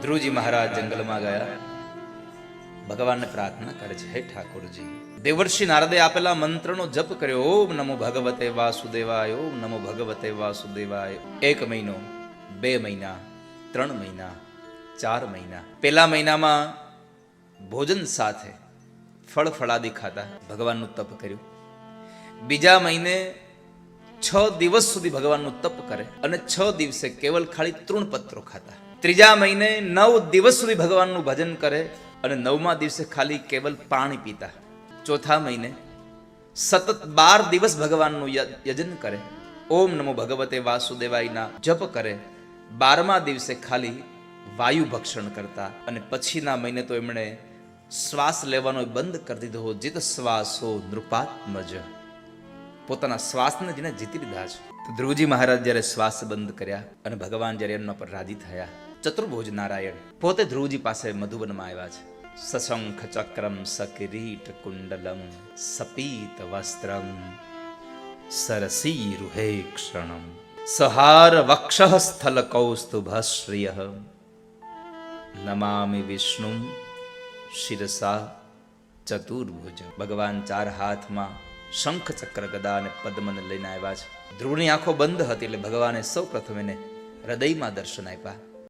ધ્રુવજી મહારાજ જંગલમાં ગયા, ભગવાનને પ્રાર્થના કરે છે, હે ઠાકોરજી, દેવર્ષિ નારદે આપેલા મંત્રનો જપ કર્યો, ઓમ નમો ભગવતે વાસુદેવાય, ઓમ નમો ભગવતે વાસુદેવાય. 1 મહિનો, 2 મહિના, 3 મહિના, 4 મહિના. પહેલા મહિનામાં ભોજન સાથે ફળ ફળાદી ખાતા ભગવાનનું તપ કર્યું. બીજા મહિને 6 દિવસ સુધી ભગવાનનું તપ કરે અને 6 દિવસે કેવલ ખાલી તૃણપત્રો ખાતા. ત્રીજા મહિને 9 દિવસ સુધી ભગવાનનું ભજન કરે અને 9મા દિવસે ખાલી કેવલ પાણી પીતા. ચોથા મહિને સતત 12 દિવસ ભગવાનનું યજન કરે, ઓમ નમો ભગવતે વાસુદેવાયના જપ કરે. 12મા દિવસે ખાલી વાયુ ભક્ષણ કરતા અને પછીના મહિને તો એમણે શ્વાસ લેવાનો બંધ કરી દીધો. જીત શ્વાસો નૃપાત્મજ, પોતાના શ્વાસને જેને જીતી લીધા છે. તો ધ્રુવજી મહારાજ જ્યારે શ્વાસ બંધ કર્યા અને ભગવાન જ્યારે એમના પર રાજી થયા, ચતુર્ભુજ નારાયણ પોતે ધ્રુવજી પાસે મધુવનમાં આવ્યા છે. સશંખ ચક્રમ સકિરીટ કુંડલમ સપીત વસ્ત્રમ સરસીરુહે ક્ષણમ સહાર વક્ષઃ સ્થલ કૌસ્તુભશ્રિયઃ નમામિ વિષ્ણુ શિરસા ચતુર્ભુજ. ભગવાન 4 હાથમાં શંખ ચક્ર ગદા અને પદ્મને લઈને આવ્યા છે. ધ્રુવની આંખો બંધ હતી એટલે ભગવાને સૌ પ્રથમ એને હૃદયમાં દર્શન આપ્યા.